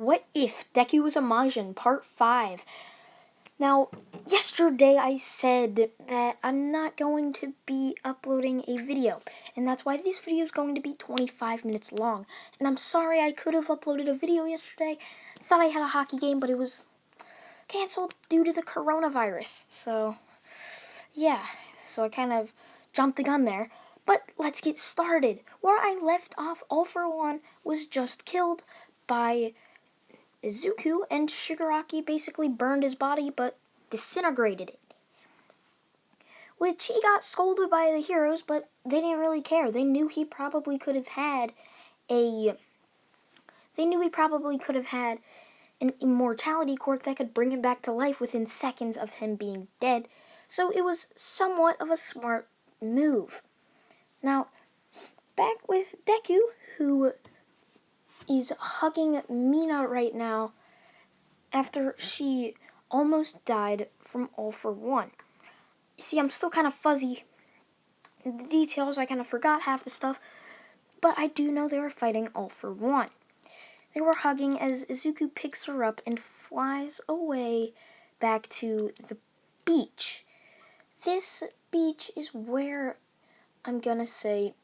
What If Deku Was a Majin, Part 5. Now, yesterday I said that I'm not going to be uploading a video, and that's why this video is going to be 25 minutes long. And I'm sorry I could have uploaded a video yesterday. I thought I had a hockey game, but it was canceled due to the coronavirus. So, yeah, so I kind of jumped the gun there. But let's get started. Where I left off, All For One was just killed by Izuku, and Shigaraki basically burned his body but disintegrated it. Which he got scolded by the heroes, but they didn't really care. They knew he probably could have had an immortality quirk that could bring him back to life within seconds of him being dead. So it was somewhat of a smart move. Now, back with Deku, who is hugging Mina right now after she almost died from All For One. See, I'm still kind of fuzzy in the details. I kind of forgot half the stuff, but I do know they were fighting All For One. They were hugging as Izuku picks her up and flies away back to the beach. This beach is where I'm gonna say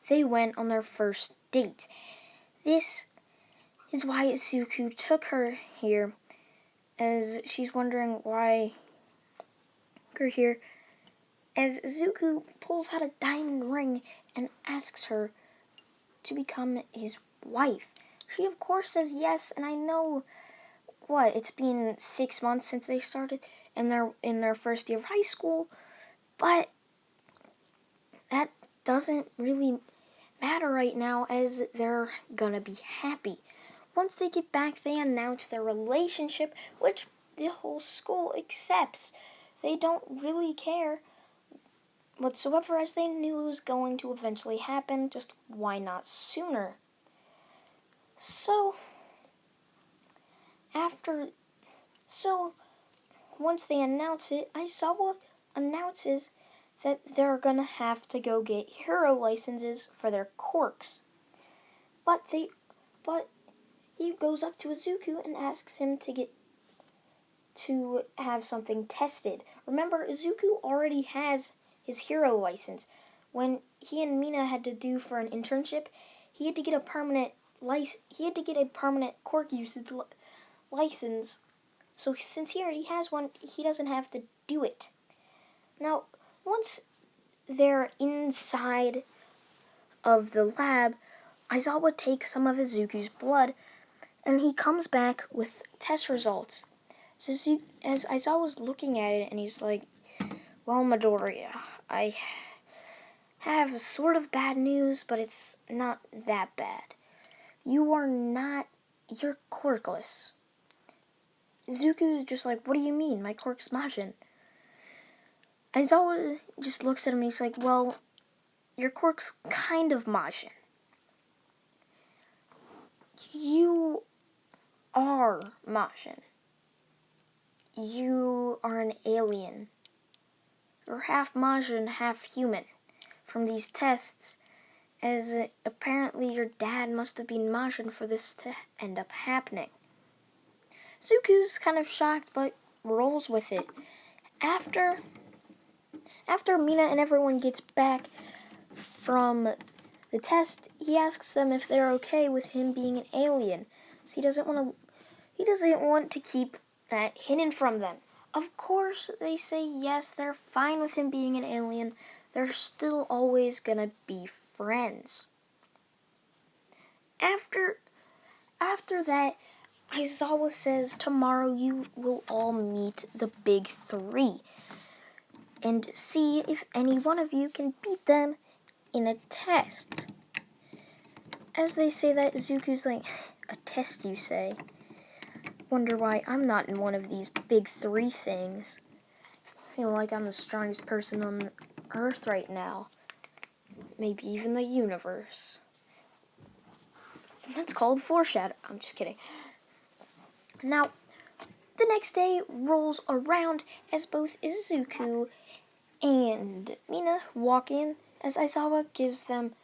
they went on their first date. This is why Izuku took her here, as she's wondering why her here, as Izuku pulls out a diamond ring and asks her to become his wife. She of course says yes, and I know it's been 6 months since they started and they're in their first year of high school, but that doesn't really matter right now, as they're gonna be happy. Once they get back, they announce their relationship, which the whole school accepts. They don't really care whatsoever, as they knew it was going to eventually happen. Just why not sooner? So once they announce it, Aizawa announces that they're gonna have to go get hero licenses for their quirks. But he goes up to Izuku and asks him to have something tested. Remember, Izuku already has his hero license. When he and Mina had to do for an internship, he had to get a permanent quirk usage license. So since he already has one, he doesn't have to do it. Now, once they're inside of the lab, Aizawa takes some of Izuku's blood, and he comes back with test results. So as Aizawa's looking at it, and he's like, well, Midoriya, I have sort of bad news, but it's not that bad. You're quirkless. Izuku's just like, what do you mean? My quirk's Majin. Aizawa just looks at him and he's like, well, your quirk's kind of Majin. You are Majin. You are an alien. You're half Majin, half human. From these tests, as apparently your dad must have been Majin for this to end up happening. Zuko's kind of shocked, but rolls with it. After Mina and everyone gets back from the test, he asks them if they're okay with him being an alien. So he doesn't want to keep that hidden from them. Of course, they say yes, they're fine with him being an alien. They're still always gonna be friends. After that, Aizawa says tomorrow you will all meet the big three and see if any one of you can beat them in a test. As they say that, Izuku's like, a test you say? Wonder why I'm not in one of these big three things. I feel like I'm the strongest person on Earth right now. Maybe even the universe. That's called foreshadow. I'm just kidding. Now, the next day rolls around as both Izuku and Mina walk in, as Aizawa gives them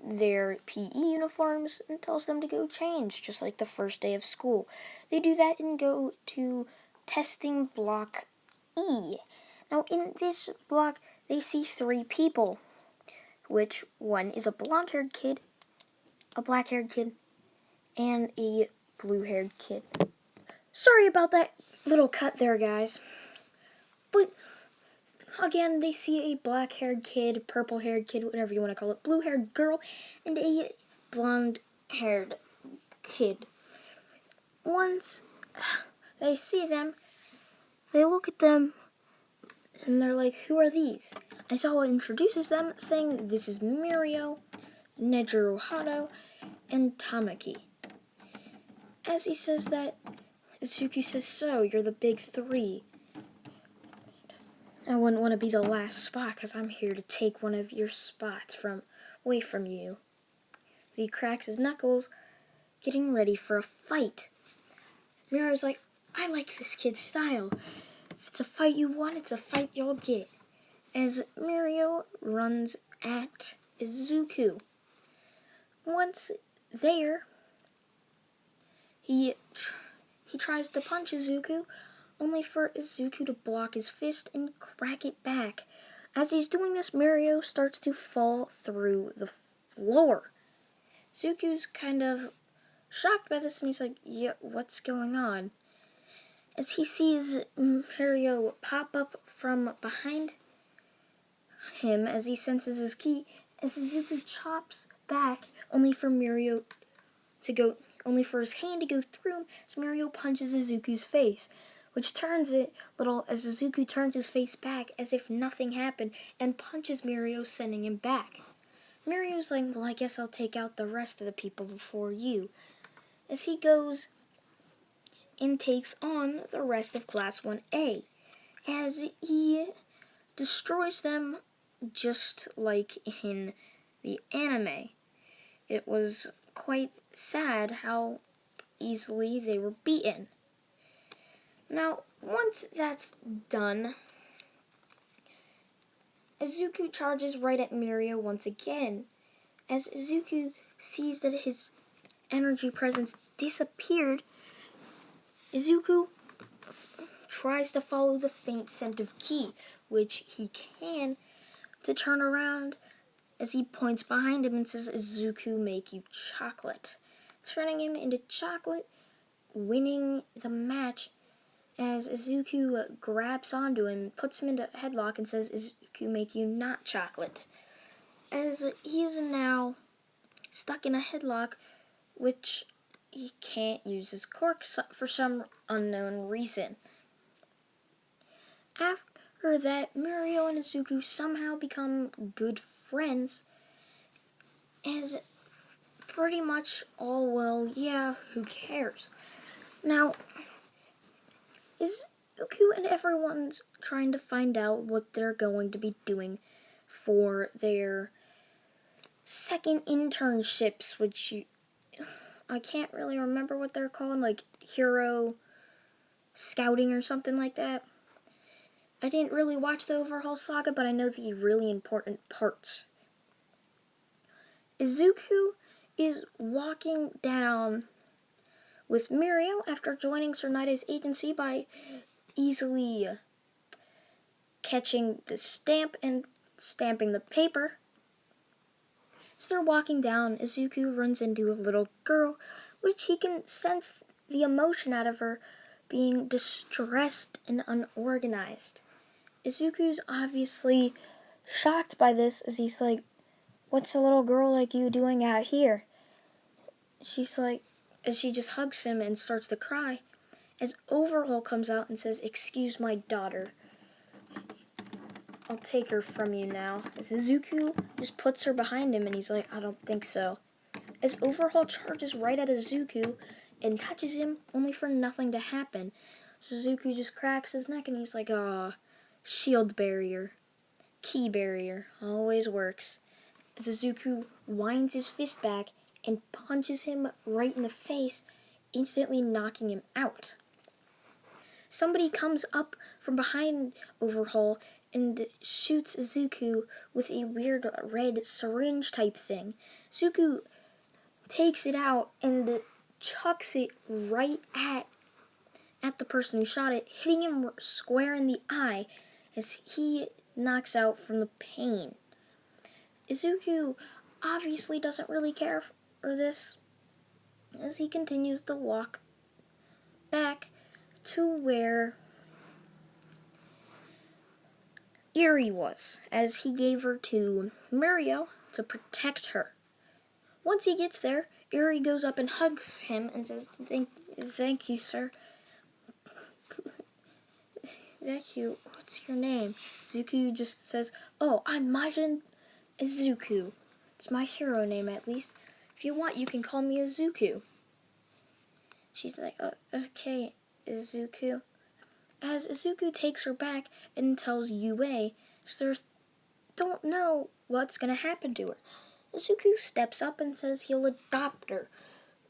their PE uniforms and tells them to go change, just like the first day of school. They do that and go to testing block E. Now, in this block, they see 3 people, which one is a blonde-haired kid, a black-haired kid, and a blue-haired kid. Sorry about that little cut there, guys. But again, they see a black-haired kid, purple-haired kid, whatever you want to call it, blue-haired girl, and a blonde-haired kid. Once they see them, they look at them, and they're like, who are these? Aizawa introduces them, saying, this is Mirio, Nejiro Hado, and Tamaki. As he says that, Izuku says, so, you're the big 3. I wouldn't want to be the last spot, because I'm here to take one of your spots away from you. He cracks his knuckles, getting ready for a fight. Mirio's like, I like this kid's style. If it's a fight you want, it's a fight you'll get. As Mirio runs at Izuku. Once there, he tries to punch Izuku, only for Izuku to block his fist and crack it back. As he's doing this, Mirio starts to fall through the floor. Izuku's kind of shocked by this, and he's like, yeah, what's going on? As he sees Mirio pop up from behind him as he senses his ki, as Izuku chops back, only for his hand to go through him, as Mirio punches Izuku's face, which turns it little as Izuku turns his face back as if nothing happened and punches Mirio, sending him back. Mirio's like, well, I guess I'll take out the rest of the people before you. As he goes and takes on the rest of Class 1A, as he destroys them just like in the anime. It was quite sad how easily they were beaten. Now, once that's done, Izuku charges right at Mirio once again. As Izuku sees that his energy presence disappeared, Izuku tries to follow the faint scent of ki, which he can, to turn around as he points behind him and says, Izuku make you chocolate, turning him into chocolate, winning the match as Izuku grabs onto him, puts him into a headlock and says, Izuku make you not chocolate, as he is now stuck in a headlock, which he can't use his quirk for some unknown reason. After that, Mirio and Izuku somehow become good friends, as pretty much all, well, yeah, who cares? Now, Izuku and everyone's trying to find out what they're going to be doing for their second internships, which I can't really remember what they're called, like hero scouting or something like that. I didn't really watch the overhaul saga, but I know the really important parts. Izuku is walking down with Mirio after joining Sir Nida's agency by easily catching the stamp and stamping the paper. As they're walking down, Izuku runs into a little girl, which he can sense the emotion out of her being distressed and unorganized. Izuku's obviously shocked by this, as he's like, what's a little girl like you doing out here? She's like, as she just hugs him and starts to cry, as Overhaul comes out and says, excuse my daughter. I'll take her from you now. As Izuku just puts her behind him and he's like, I don't think so. As Overhaul charges right at Izuku and touches him, only for nothing to happen. Izuku just cracks his neck and he's like, shield barrier. Ki barrier. Always works. As Izuku winds his fist back and punches him right in the face, instantly knocking him out. Somebody comes up from behind Overhaul and shoots Zuko with a weird red syringe type thing. Zuko takes it out and chucks it right at the person who shot it, hitting him square in the eye as he knocks out from the pain. Izuku obviously doesn't really care for this as he continues to walk back to where Eri was, as he gave her to Mirio to protect her. Once he gets there, Eri goes up and hugs him and says, Thank you, sir. Thank you. What's your name? Zuko just says, oh, I'm Majin Izuku. It's my hero name, at least. If you want, you can call me Izuku. She's like, okay, Izuku. As Izuku takes her back and tells Yue, she don't know what's going to happen to her. Izuku steps up and says he'll adopt her.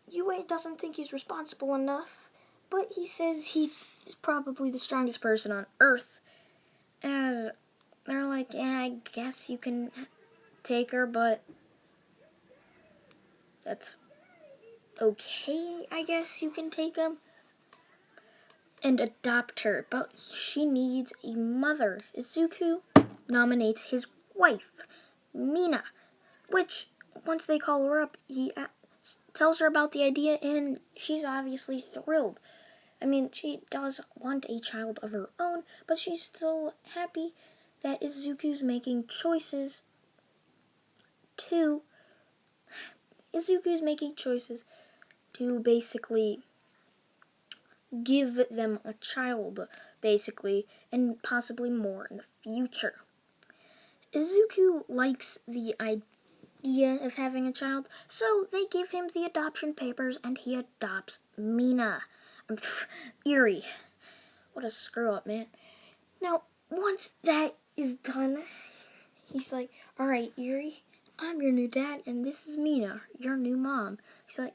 Yue doesn't think he's responsible enough, but he says he is probably the strongest person on Earth. As they're like, yeah, I guess you can take her, but that's okay, I guess you can take him and adopt her, but she needs a mother. Izuku nominates his wife, Mina, which, once they call her up, he tells her about the idea, and she's obviously thrilled. I mean, she does want a child of her own, but she's still happy that Izuku's making choices to basically give them a child, basically, and possibly more in the future. Izuku likes the idea of having a child, so they give him the adoption papers and he adopts Mina. Eri. What a screw up, man. Now, once that is done, he's like, alright, Eri, I'm your new dad, and this is Mina, your new mom. She's like,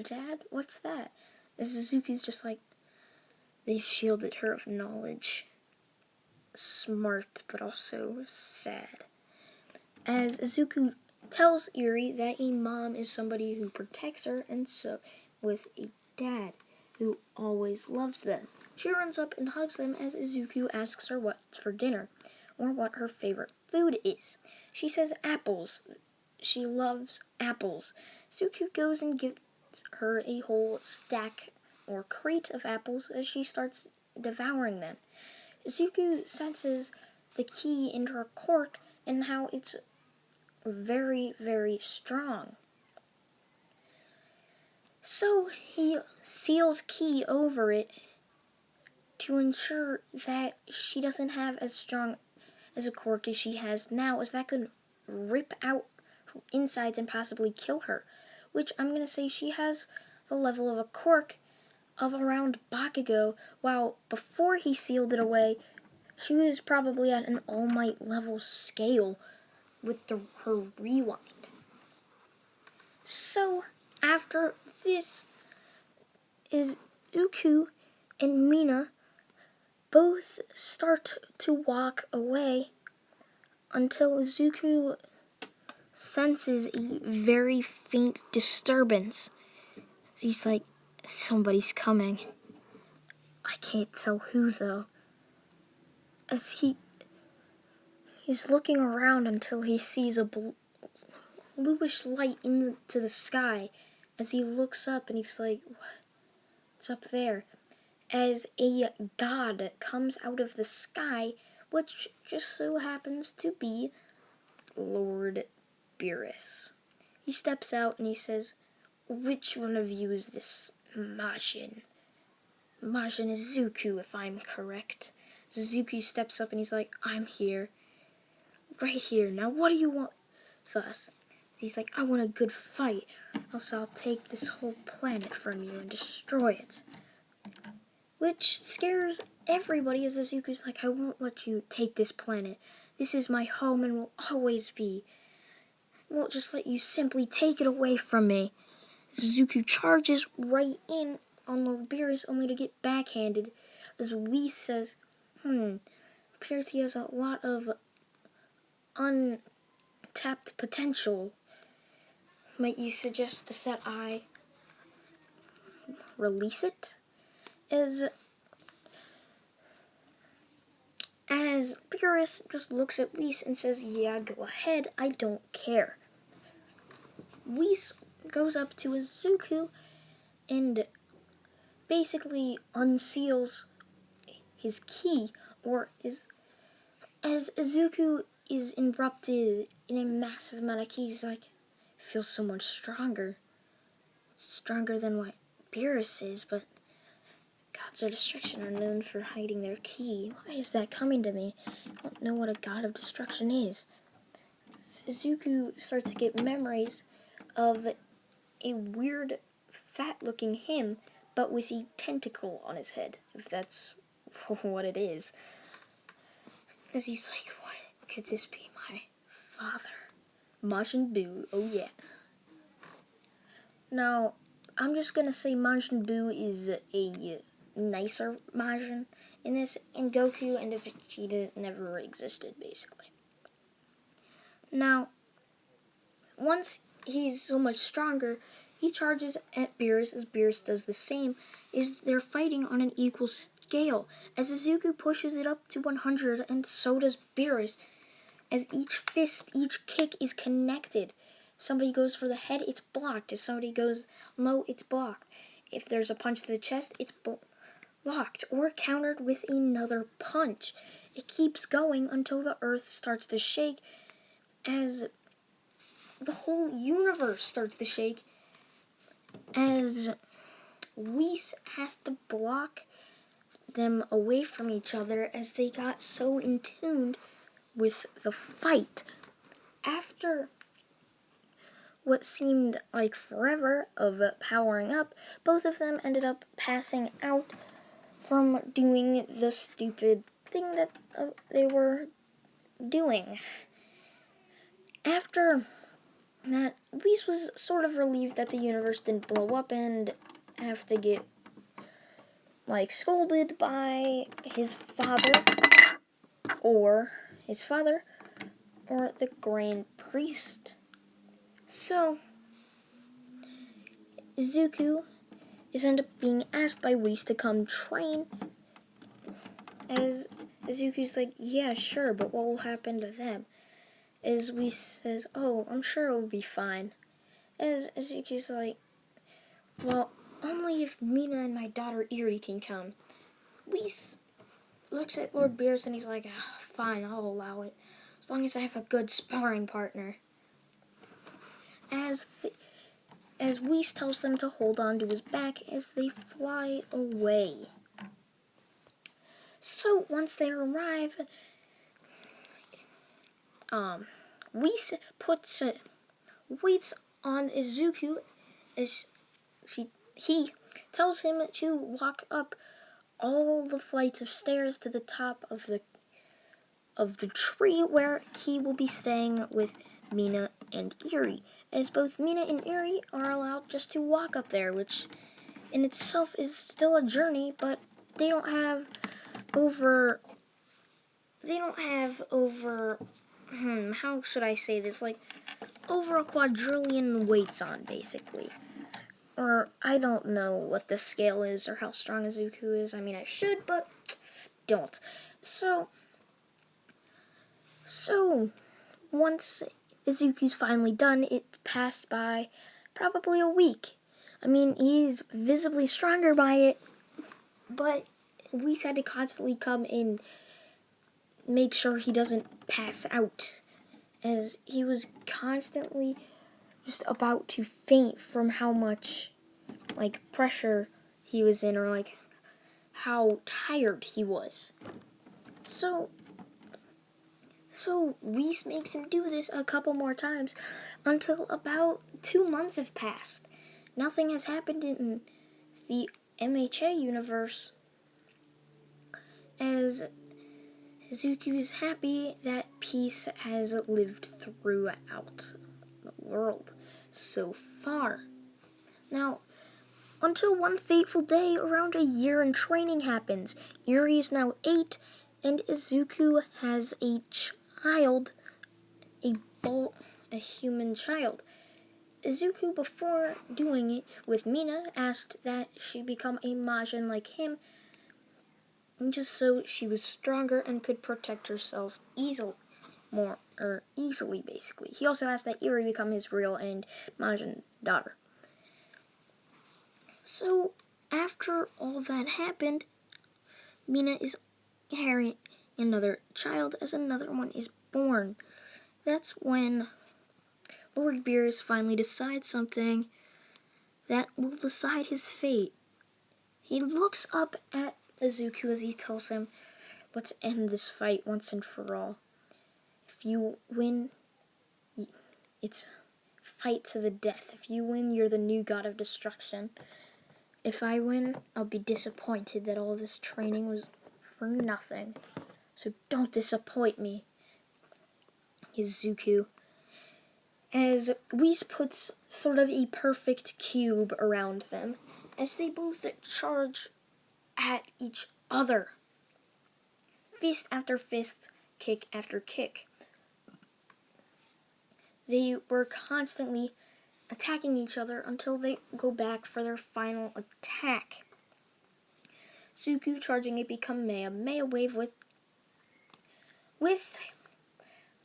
Dad? What's that? And Suzuki's just like, they've shielded her of knowledge. Smart, but also sad. As Izuku tells Eri that a mom is somebody who protects her, and so with a dad who always loves them. She runs up and hugs them as Izuku asks her what's for dinner, or what her favorite food is. She says apples. She loves apples. Izuku goes and gives her a whole stack or crate of apples as she starts devouring them. Izuku senses the key in her cork and how it's very, very strong. So he seals key over it to ensure that she doesn't have as strong as a cork as she has now, as that could rip out her insides and possibly kill her. Which I'm going to say she has the level of a cork of around Bakugo, while before he sealed it away, she was probably at an All Might level scale with her rewind. So, after this, Izuku and Mina both start to walk away until Izuku senses a very faint disturbance. He's like, somebody's coming. I can't tell who, though. As he's looking around until he sees a bluish light into the sky. As he looks up and he's like, what's up there? As a god comes out of the sky, which just so happens to be Lord Beerus. He steps out and he says, which one of you is this Majin? Majin Izuku, if I'm correct. Suzuki steps up and he's like, I'm here. Right here. Now what do you want with us? He's like, I want a good fight. Else I'll take this whole planet from you and destroy it. Which scares everybody as Izuku's like, I won't let you take this planet. This is my home and will always be. I won't just let you simply take it away from me. Izuku charges right in on Lord Beerus only to get backhanded as Whis says, appears he has a lot of untapped potential. Might you suggest that I release it? As Beerus just looks at Whis and says, yeah, go ahead, I don't care. Whis goes up to Izuku and basically unseals his key, as Izuku is erupted in a massive amount of keys, like, feels so much stronger. Stronger than what Beerus is, but gods of destruction are known for hiding their key. Why is that coming to me? I don't know what a god of destruction is. Izuku starts to get memories of a weird, fat-looking him, but with a tentacle on his head, if that's what it is. As he's like, what could this be? My father. Majin Buu, oh yeah. Now, I'm just gonna say Majin Buu is a nicer Majin in this, and Goku and Vegeta never existed, basically. Now, once he's so much stronger, he charges at Beerus as Beerus does the same, is they're fighting on an equal scale, as Izuku pushes it up to 100, and so does Beerus, as each fist, each kick is connected. If somebody goes for the head, it's blocked. If somebody goes low, it's blocked. If there's a punch to the chest, it's blocked or countered with another punch. It keeps going until the earth starts to shake, as the whole universe starts to shake, as Whis has to block them away from each other as they got so in tune with the fight. After what seemed like forever of powering up, both of them ended up passing out from doing the stupid thing that they were doing. After that, Whis was sort of relieved that the universe didn't blow up and have to get, scolded by his father, or the Grand Priest. So, Izuku is ended up being asked by Whis to come train, as Izuku's like, yeah, sure, but what will happen to them? As Whis says, oh, I'm sure it will be fine. As Izuku's like, well, only if Mina and my daughter Eri can come. Whis looks at Lord Beerus and he's like, fine, I'll allow it, as long as I have a good sparring partner. As Whis tells them to hold on to his back as they fly away. So once they arrive, Whis puts weights on Izuku as he tells him to walk up all the flights of stairs to the top of the tree where he will be staying with Mina and Eri, as both Mina and Eri are allowed just to walk up there, which in itself is still a journey, but they don't have over how should I say this, over a quadrillion weights on, basically. Or, I don't know what the scale is or how strong Izuku is. I mean, I should, but don't. So once Izuku's finally done, it passed by probably a week. I mean, he's visibly stronger by it, but Whis had to constantly come and make sure he doesn't pass out, as he was constantly just about to faint from how much, pressure he was in, or, how tired he was. So Whis makes him do this a couple more times until about 2 months have passed. Nothing has happened in the MHA universe, as Izuku is happy that peace has lived throughout the world so far. Now, until one fateful day around a year in training happens. Eri is now 8, And Izuku has a child, a human child. Izuku, before doing it with Mina, asked that she become a Majin like him, just so she was stronger and could protect herself easily, basically. He also asked that Eri become his real and Majin daughter. So, after all that happened, Mina is carrying another child as another one is born. That's when Lord Beerus finally decides something that will decide his fate. He looks up at Izuku as he tells him, let's end this fight once and for all. If you win, it's fight to the death. If you win, you're the new god of destruction. If I win, I'll be disappointed that all this training was for nothing. So don't disappoint me, Izuku. As Whis puts sort of a perfect cube around them, as they both charge at each other. Fist after fist, kick after kick. They were constantly attacking each other until they go back for their final attack. Suku charging a Kamehameha wave with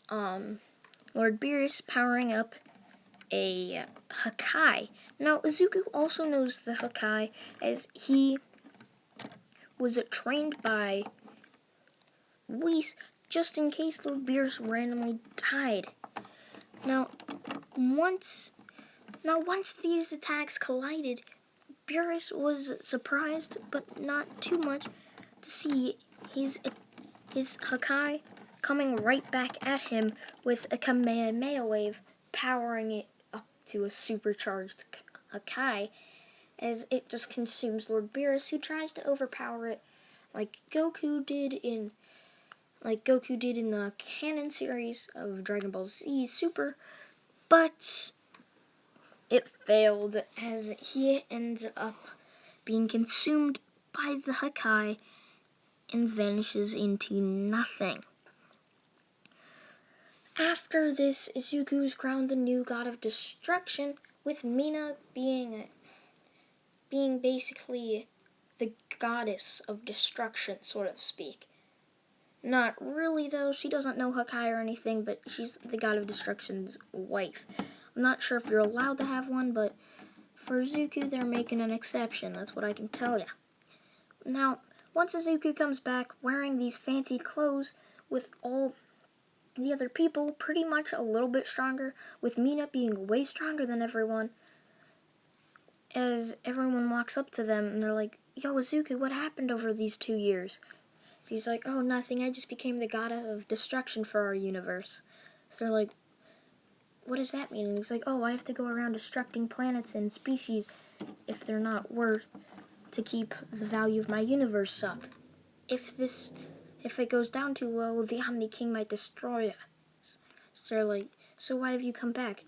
Lord Beerus powering up a Hakai. Now, Izuku also knows the Hakai as he was trained by Whis just in case Lord Beerus randomly died. Now, once these attacks collided, Beerus was surprised, but not too much, to see his Hakai coming right back at him with a Kamehameha wave, powering it up to a supercharged Hakai, as it just consumes Lord Beerus, who tries to overpower it like Goku did in the canon series of Dragon Ball Z Super, but it failed as he ends up being consumed by the Hakai and vanishes into nothing. After this, Izuku is crowned the new god of destruction, with Mina being basically the goddess of destruction, sort of speak. Not really, though. She doesn't know Hakai or anything, but she's the god of destruction's wife. I'm not sure if you're allowed to have one, but for Izuku, they're making an exception. That's what I can tell you. Now, once Izuku comes back wearing these fancy clothes with all the other people pretty much a little bit stronger, with Mina being way stronger than everyone, as everyone walks up to them and they're like, yo, Izuku, what happened over these 2 years? So he's like, oh, nothing, I just became the god of destruction for our universe. So they're like, what does that mean? And he's like, oh, I have to go around destructing planets and species if they're not worth to keep the value of my universe up. If it goes down too low, the Omni King might destroy us. So they're like, so why have you come back?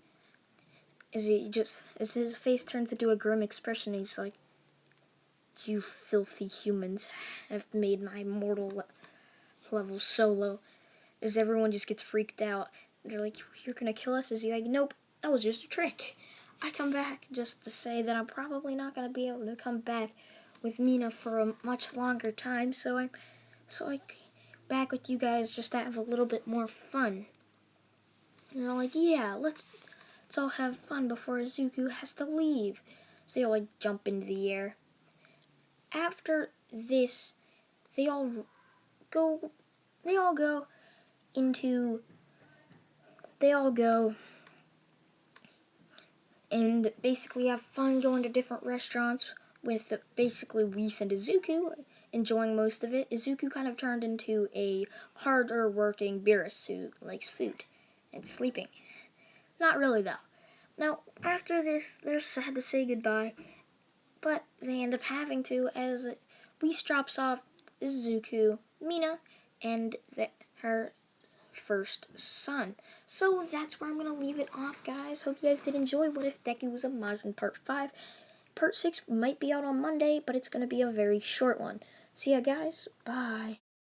As his face turns into a grim expression, he's like, you filthy humans have made my mortal level so low. As everyone just gets freaked out. They're like, you're gonna kill us? Is he like, nope, that was just a trick. I come back just to say that I'm probably not gonna be able to come back with Mina for a much longer time, so I'm back with you guys just to have a little bit more fun. And they're like, yeah, let's all have fun before Izuku has to leave. So they all jump into the air. After this, they all go and basically have fun going to different restaurants with basically Whis and Izuku enjoying most of it. Izuku kind of turned into a harder working Beerus who likes food and sleeping. Not really, though. Now, after this, they're sad to say goodbye, but they end up having to, as Whis drops off Izuku, Mina, and her first son. So that's where I'm going to leave it off, guys. Hope you guys did enjoy What If Deku Was a Majin Part 5. Part 6 might be out on Monday, but it's going to be a very short one. See ya, guys. Bye.